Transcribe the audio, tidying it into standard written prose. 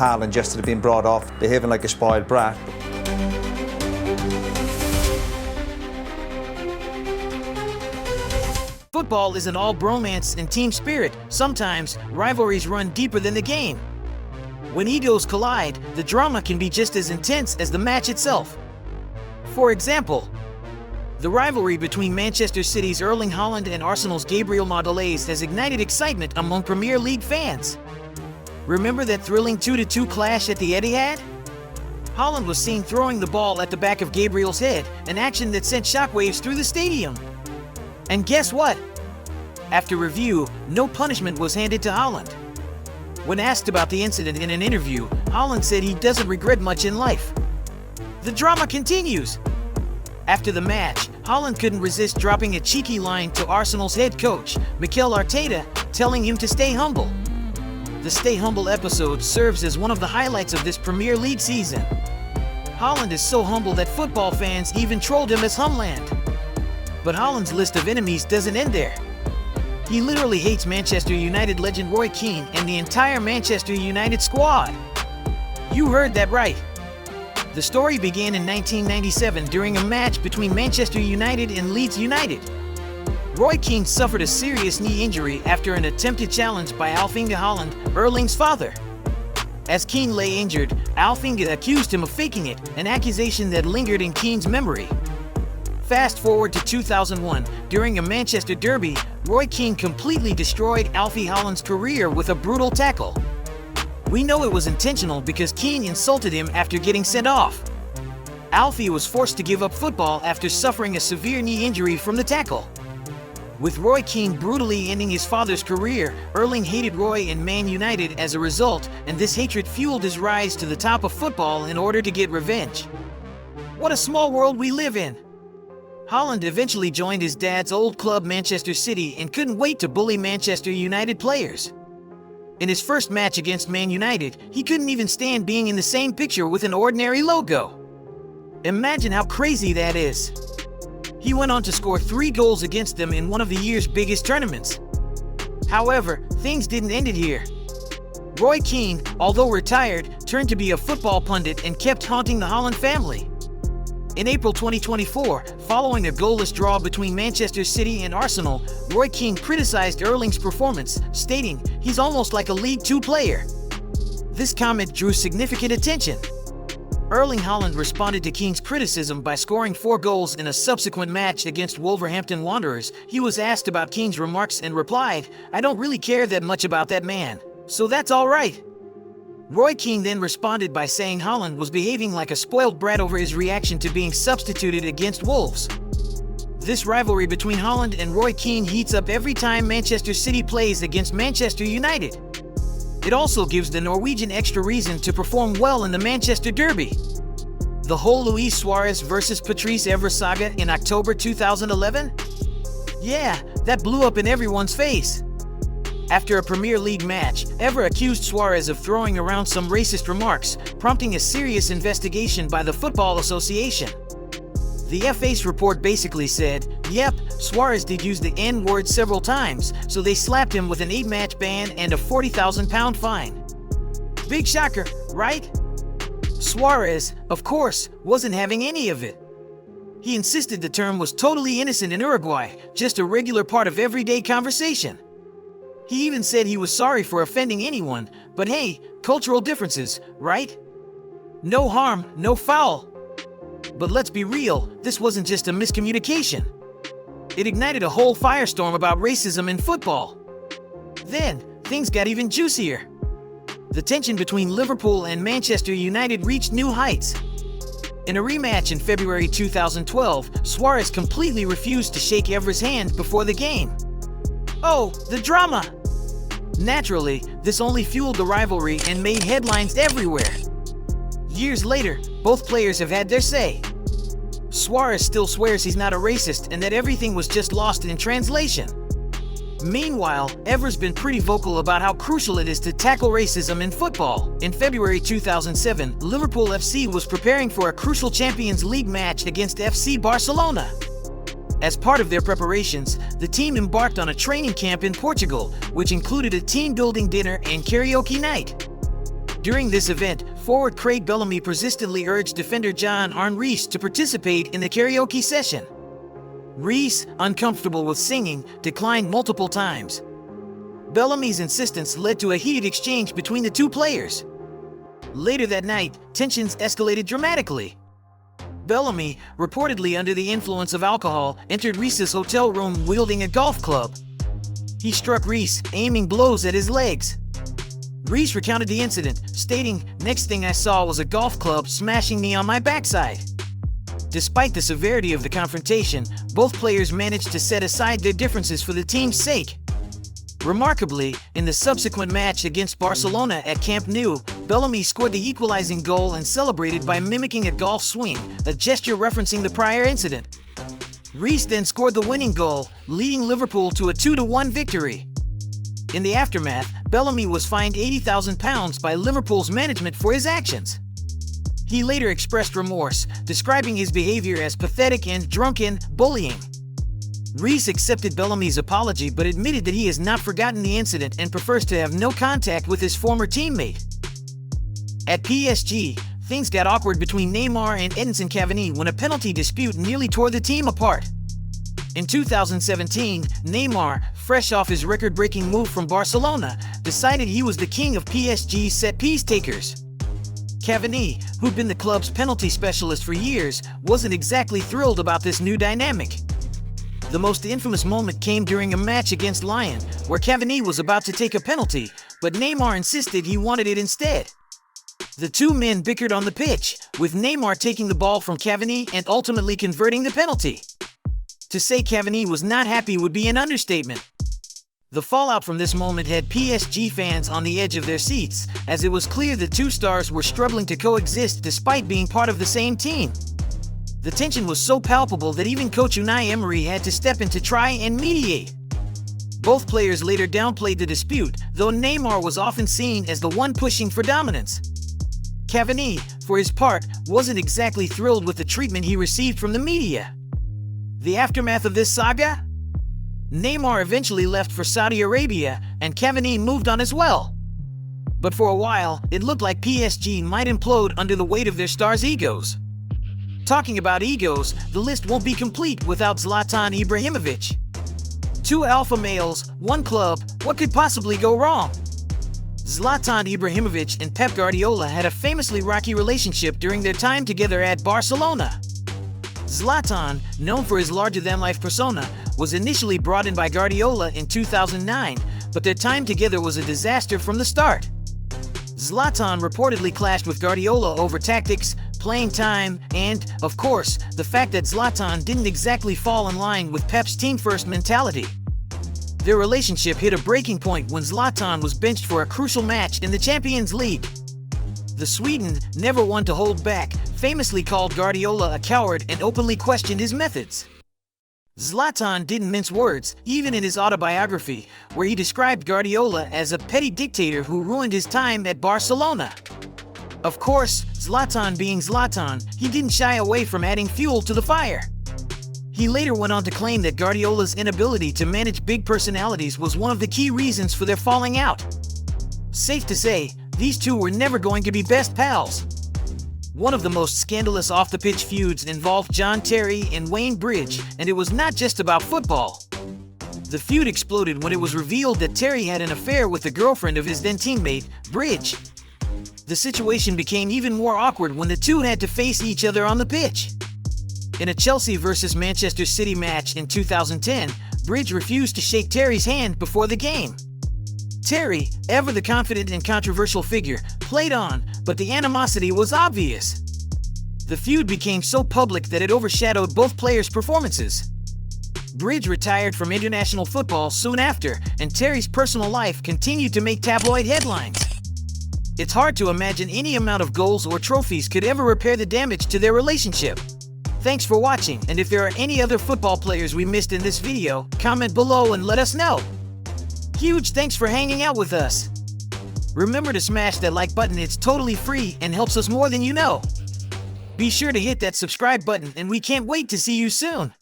Haaland just had been brought off, behaving like a spoiled brat. Football isn't all bromance and team spirit. Sometimes, rivalries run deeper than the game. When egos collide, the drama can be just as intense as the match itself. For example, the rivalry between Manchester City's Erling Haaland and Arsenal's Gabriel Magalhaes has ignited excitement among Premier League fans. Remember that thrilling 2-2 clash at the Etihad? Haaland was seen throwing the ball at the back of Gabriel's head, an action that sent shockwaves through the stadium. And guess what? After review, no punishment was handed to Haaland. When asked about the incident in an interview, Haaland said he doesn't regret much in life. The drama continues. After the match, Haaland couldn't resist dropping a cheeky line to Arsenal's head coach, Mikel Arteta, telling him to stay humble. The Stay Humble episode serves as one of the highlights of this Premier League season. Haaland is so humble that football fans even trolled him as Humland. But Haaland's list of enemies doesn't end there. He literally hates Manchester United legend Roy Keane and the entire Manchester United squad. You heard that right. The story began in 1997 during a match between Manchester United and Leeds United. Roy Keane suffered a serious knee injury after an attempted challenge by Alf-Inge Haaland, Erling's father. As Keane lay injured, Alf-Inge accused him of faking it, an accusation that lingered in Keane's memory. Fast forward to 2001, during a Manchester derby, Roy Keane completely destroyed Alfie Haaland's career with a brutal tackle. We know it was intentional because Keane insulted him after getting sent off. Alfie was forced to give up football after suffering a severe knee injury from the tackle. With Roy Keane brutally ending his father's career, Erling hated Roy and Man United as a result, and this hatred fueled his rise to the top of football in order to get revenge. What a small world we live in! Haaland eventually joined his dad's old club Manchester City and couldn't wait to bully Manchester United players. In his first match against Man United, he couldn't even stand being in the same picture with an ordinary logo. Imagine how crazy that is. He went on to score 3 goals against them in one of the year's biggest tournaments. However, things didn't end it here. Roy Keane, although retired, turned to be a football pundit and kept haunting the Haaland family. In April 2024, following a goalless draw between Manchester City and Arsenal, Roy Keane criticized Erling's performance, stating, "He's almost like a League Two player." This comment drew significant attention. Erling Haaland responded to Keane's criticism by scoring 4 goals in a subsequent match against Wolverhampton Wanderers. He was asked about Keane's remarks and replied, "I don't really care that much about that man, so that's all right." Roy Keane then responded by saying Haaland was behaving like a spoiled brat over his reaction to being substituted against Wolves. This rivalry between Haaland and Roy Keane heats up every time Manchester City plays against Manchester United. It also gives the Norwegian extra reason to perform well in the Manchester Derby. The whole Luis Suárez versus Patrice Evra saga in October 2011? Yeah, that blew up in everyone's face. After a Premier League match, Evra accused Suárez of throwing around some racist remarks, prompting a serious investigation by the Football Association. The FA's report basically said, yep, Suárez did use the N-word several times, so they slapped him with an 8-match ban and a £40,000 fine. Big shocker, right? Suárez, of course, wasn't having any of it. He insisted the term was totally innocent in Uruguay, just a regular part of everyday conversation. He even said he was sorry for offending anyone, but hey, cultural differences, right? No harm, no foul. But let's be real, this wasn't just a miscommunication. It ignited a whole firestorm about racism in football. Then, things got even juicier. The tension between Liverpool and Manchester United reached new heights. In a rematch in February 2012, Suárez completely refused to shake Evra's hand before the game. Oh, the drama! Naturally, this only fueled the rivalry and made headlines everywhere. Years later, both players have had their say. Suárez still swears he's not a racist and that everything was just lost in translation. Meanwhile, Evra's been pretty vocal about how crucial it is to tackle racism in football. In February 2007, Liverpool FC was preparing for a crucial Champions League match against FC Barcelona. As part of their preparations, the team embarked on a training camp in Portugal, which included a team-building dinner and karaoke night. During this event, forward Craig Bellamy persistently urged defender Arne Riise to participate in the karaoke session. Riise, uncomfortable with singing, declined multiple times. Bellamy's insistence led to a heated exchange between the two players. Later that night, tensions escalated dramatically. Bellamy, reportedly under the influence of alcohol, entered Riise's hotel room wielding a golf club. He struck Riise, aiming blows at his legs. Riise recounted the incident, stating, "Next thing I saw was a golf club smashing me on my backside." Despite the severity of the confrontation, both players managed to set aside their differences for the team's sake. Remarkably, in the subsequent match against Barcelona at Camp Nou, Bellamy scored the equalizing goal and celebrated by mimicking a golf swing, a gesture referencing the prior incident. Riise then scored the winning goal, leading Liverpool to a 2-1 victory. In the aftermath, Bellamy was fined £80,000 by Liverpool's management for his actions. He later expressed remorse, describing his behavior as pathetic and drunken bullying. Riise accepted Bellamy's apology but admitted that he has not forgotten the incident and prefers to have no contact with his former teammate. At PSG, things got awkward between Neymar and Edinson Cavani when a penalty dispute nearly tore the team apart. In 2017, Neymar, fresh off his record-breaking move from Barcelona, decided he was the king of PSG's set-piece takers. Cavani, who'd been the club's penalty specialist for years, wasn't exactly thrilled about this new dynamic. The most infamous moment came during a match against Lyon, where Cavani was about to take a penalty, but Neymar insisted he wanted it instead. The two men bickered on the pitch, with Neymar taking the ball from Cavani and ultimately converting the penalty. To say Cavani was not happy would be an understatement. The fallout from this moment had PSG fans on the edge of their seats, as it was clear the two stars were struggling to coexist despite being part of the same team. The tension was so palpable that even coach Unai Emery had to step in to try and mediate. Both players later downplayed the dispute, though Neymar was often seen as the one pushing for dominance. Cavani, for his part, wasn't exactly thrilled with the treatment he received from the media. The aftermath of this saga? Neymar eventually left for Saudi Arabia, and Cavani moved on as well. But for a while, it looked like PSG might implode under the weight of their stars' egos. Talking about egos, the list won't be complete without Zlatan Ibrahimović. Two alpha males, one club, what could possibly go wrong? Zlatan Ibrahimović and Pep Guardiola had a famously rocky relationship during their time together at Barcelona. Zlatan, known for his larger-than-life persona, was initially brought in by Guardiola in 2009, but their time together was a disaster from the start. Zlatan reportedly clashed with Guardiola over tactics, playing time, and, of course, the fact that Zlatan didn't exactly fall in line with Pep's team-first mentality. Their relationship hit a breaking point when Zlatan was benched for a crucial match in the Champions League. The Sweden, never one to hold back, famously called Guardiola a coward and openly questioned his methods. Zlatan didn't mince words, even in his autobiography, where he described Guardiola as a petty dictator who ruined his time at Barcelona. Of course, Zlatan being Zlatan, he didn't shy away from adding fuel to the fire. He later went on to claim that Guardiola's inability to manage big personalities was one of the key reasons for their falling out. Safe to say, these two were never going to be best pals. One of the most scandalous off-the-pitch feuds involved John Terry and Wayne Bridge, and it was not just about football. The feud exploded when it was revealed that Terry had an affair with the girlfriend of his then teammate, Bridge. The situation became even more awkward when the two had to face each other on the pitch. In a Chelsea vs Manchester City match in 2010, Bridge refused to shake Terry's hand before the game. Terry, ever the confident and controversial figure, played on, but the animosity was obvious. The feud became so public that it overshadowed both players' performances. Bridge retired from international football soon after, and Terry's personal life continued to make tabloid headlines. It's hard to imagine any amount of goals or trophies could ever repair the damage to their relationship. Thanks for watching, and if there are any other football players we missed in this video, comment below and let us know. Huge thanks for hanging out with us. Remember to smash that like button, it's totally free and helps us more than you know. Be sure to hit that subscribe button, and we can't wait to see you soon.